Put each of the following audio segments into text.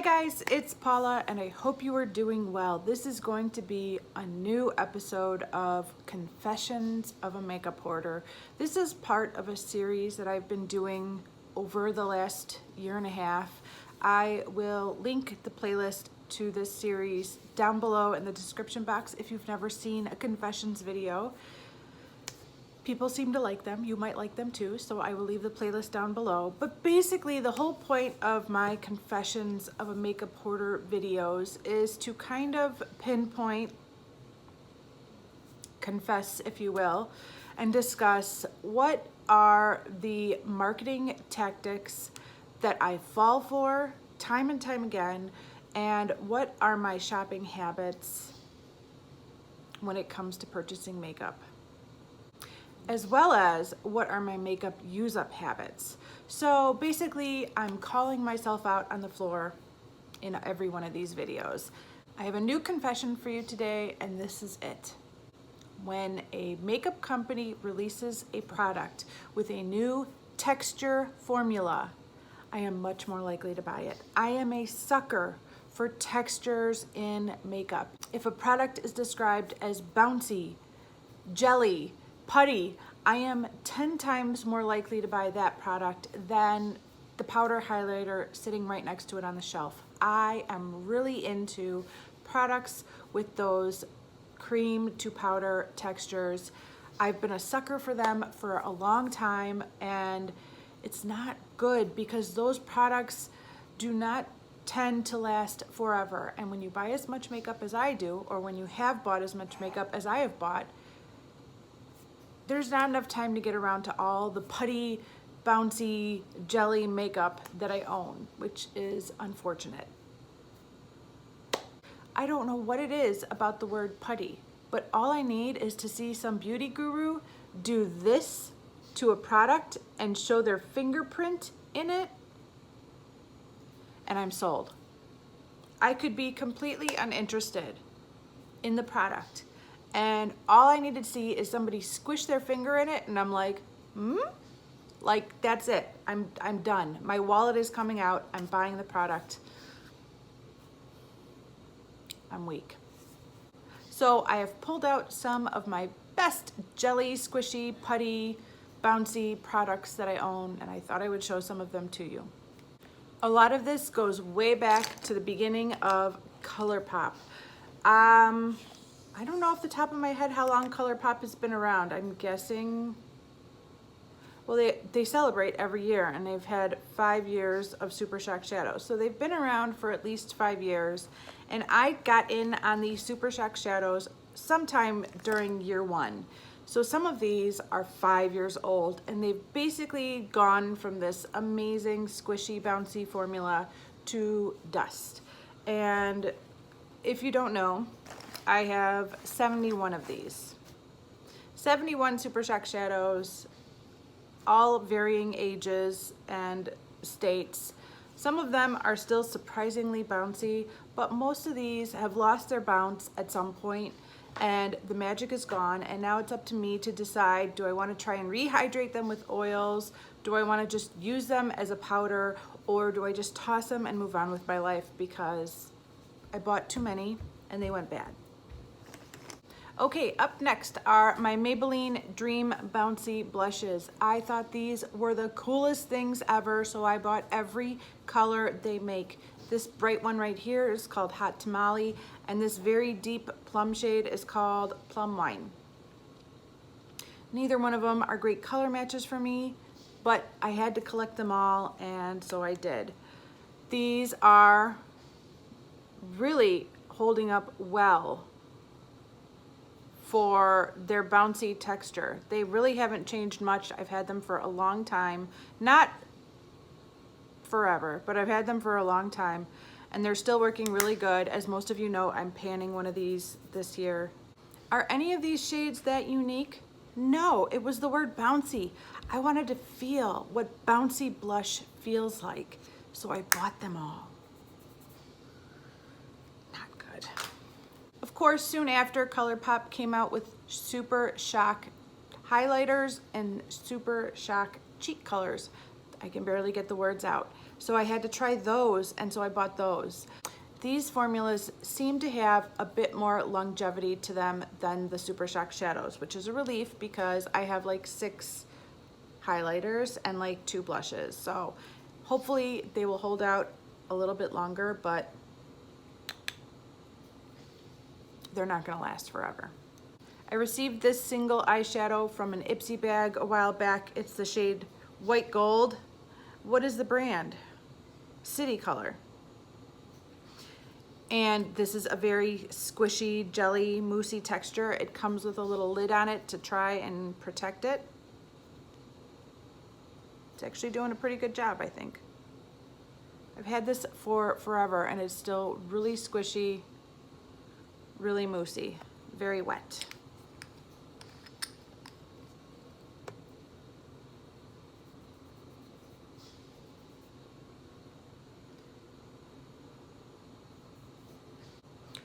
guys, it's Paula and I hope you are doing well. This is going to be a new episode of Confessions of a Makeup Hoarder. This is part of a series that I've been doing over the last year and a half. I will link the playlist to this series down below in the description box if you've never seen a confessions video. People seem to like them. You might like them too, so I will leave the playlist down below. But basically, the whole point of my Confessions of a Makeup Hoarder videos is to kind of pinpoint, confess if you will, and discuss what are the marketing tactics that I fall for time and time again, and what are my shopping habits when it comes to purchasing makeup, as well as what are my makeup use-up habits. So basically, I'm calling myself out on the floor in every one of these videos. I have a new confession for you today, and this is it. When a makeup company releases a product with a new texture formula, I am much more likely to buy it. I am a sucker for textures in makeup. If a product is described as bouncy, jelly, putty, I am 10 times more likely to buy that product than the powder highlighter sitting right next to it on the shelf. I am really into products with those cream to powder textures. I've been a sucker for them for a long time, and it's not good because those products do not tend to last forever. And when you buy as much makeup as I do, or when you have bought as much makeup as I have bought, there's not enough time to get around to all the putty, bouncy, jelly makeup that I own, which is unfortunate. I don't know what it is about the word putty, but all I need is to see some beauty guru do this to a product and show their fingerprint in it, and I'm sold. I could be completely uninterested in the product, and all I need to see is somebody squish their finger in it, and I'm like, like, that's it. I'm done. My wallet is coming out. I'm buying the product. I'm weak. So I have pulled out some of my best jelly, squishy, putty, bouncy products that I own, and I thought I would show some of them to you. A lot of this goes way back to the beginning of ColorPop. I don't know off the top of my head how long ColorPop has been around. I'm guessing, well, they celebrate every year, and they've had 5 years of Super Shock Shadows. So they've been around for at least 5 years, and I got in on these Super Shock Shadows sometime during year 1. So some of these are 5 years old, and they've basically gone from this amazing squishy bouncy formula to dust. And if you don't know, I have 71 of these. 71 Super Shock Shadows, all varying ages and states. Some of them are still surprisingly bouncy, but most of these have lost their bounce at some point, and the magic is gone, and now it's up to me to decide, do I want to try and rehydrate them with oils? Do I want to just use them as a powder, or do I just toss them and move on with my life because I bought too many and they went bad? Okay, up next are my Maybelline Dream Bouncy Blushes. I thought these were the coolest things ever, so I bought every color they make. This bright one right here is called Hot Tamale, and this very deep plum shade is called Plum Wine. Neither one of them are great color matches for me, but I had to collect them all, and so I did. These are really holding up well for their bouncy texture. They really haven't changed much. I've had them for a long time. Not forever, but I've had them for a long time, and they're still working really good. As most of you know, I'm panning one of these this year. Are any of these shades that unique? No, it was the word bouncy. I wanted to feel what bouncy blush feels like, so I bought them all. Not good. Of course, soon after, ColorPop came out with Super Shock highlighters and Super Shock cheek colors. I can barely get the words out. So I had to try those, and so I bought those. These formulas seem to have a bit more longevity to them than the Super Shock shadows, which is a relief because I have like 6 highlighters and like 2 blushes. So hopefully they will hold out a little bit longer, but they're not gonna last forever. I received this single eyeshadow from an Ipsy bag a while back. It's the shade White Gold. What is the brand? City Color. And this is a very squishy, jelly, moussey texture. It comes with a little lid on it to try and protect it. It's actually doing a pretty good job, I think. I've had this for forever and it's still really squishy, really moussey, very wet.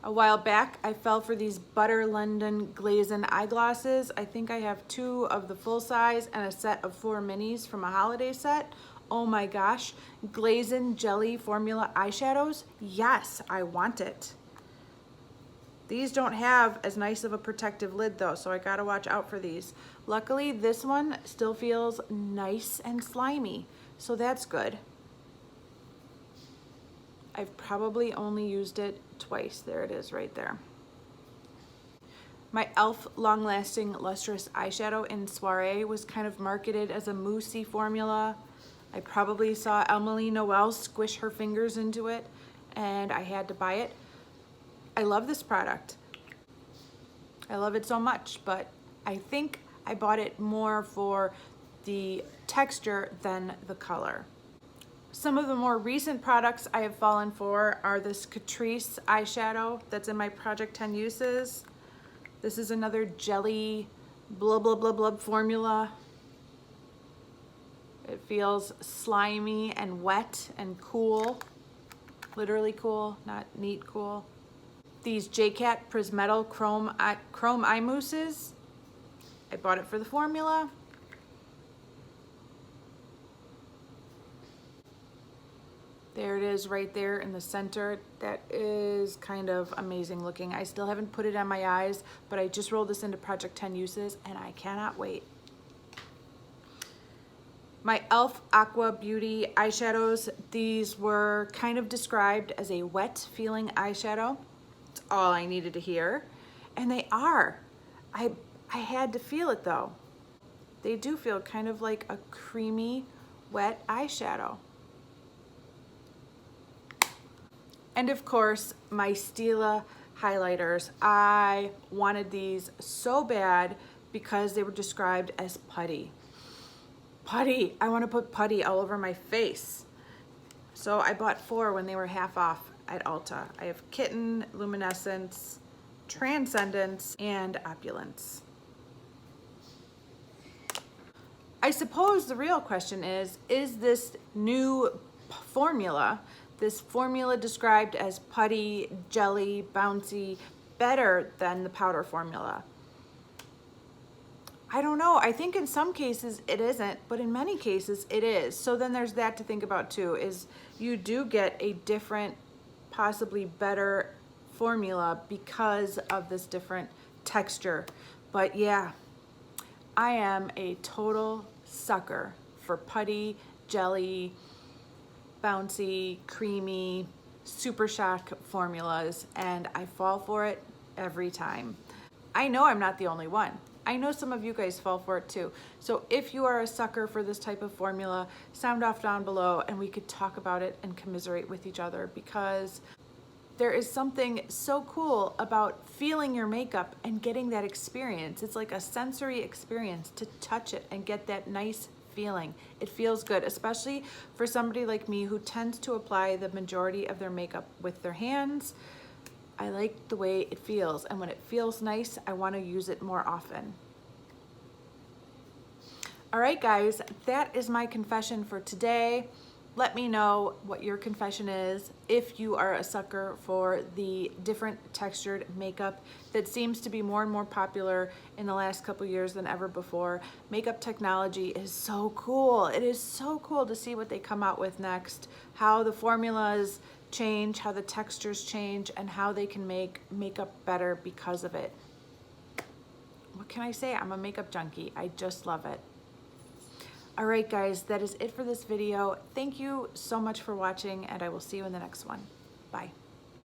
A while back, I fell for these Butter London Glazin eyeglasses. I think I have 2 of the full size and a set of 4 minis from a holiday set. Oh my gosh, Glazin Jelly Formula eyeshadows? Yes, I want it. These don't have as nice of a protective lid though, so I gotta watch out for these. Luckily, this one still feels nice and slimy, so that's good. I've probably only used it twice. There it is right there. My e.l.f. Long Lasting Lustrous Eyeshadow in Soiree was kind of marketed as a moussey formula. I probably saw Emily Noel squish her fingers into it and I had to buy it. I love this product. I love it so much, but I think I bought it more for the texture than the color. Some of the more recent products I have fallen for are this Catrice eyeshadow that's in my Project 10 Uses. This is another jelly blub blub blub blub formula. It feels slimy and wet and cool. Literally cool, not neat cool. These JCat Prismetal Chrome Eye Mousses. I bought it for the formula. There it is right there in the center. That is kind of amazing looking. I still haven't put it on my eyes, but I just rolled this into Project 10 Uses and I cannot wait. My e.l.f. Aqua Beauty eyeshadows, these were kind of described as a wet feeling eyeshadow. It's all I needed to hear. And they are. I had to feel it though. They do feel kind of like a creamy, wet eyeshadow. And of course, my Stila highlighters. I wanted these so bad because they were described as putty. Putty, I want to put putty all over my face. So I bought 4 when they were half off at Ulta. I have Kitten, Luminescence, Transcendence, and Opulence. I suppose the real question is this new formula, this formula described as putty, jelly, bouncy, better than the powder formula? I don't know. I think in some cases it isn't, but in many cases it is. So then there's that to think about too, is you do get a different, possibly better formula because of this different texture. But yeah, I am a total sucker for putty, jelly, bouncy, creamy, Super Shock formulas, and I fall for it every time. I know I'm not the only one. I know some of you guys fall for it too. So if you are a sucker for this type of formula, sound off down below and we could talk about it and commiserate with each other, because there is something so cool about feeling your makeup and getting that experience. It's like a sensory experience to touch it and get that nice feeling. It feels good, especially for somebody like me who tends to apply the majority of their makeup with their hands. I like the way it feels, and when it feels nice, I want to use it more often. All right, guys, that is my confession for today. Let me know what your confession is, if you are a sucker for the different textured makeup that seems to be more and more popular in the last couple years than ever before. Makeup technology is so cool. It is so cool to see what they come out with next, how the formulas change, how the textures change, and how they can make makeup better because of it. What can I say? I'm a makeup junkie. I just love it. All right, guys, that is it for this video. Thank you so much for watching, and I will see you in the next one. Bye.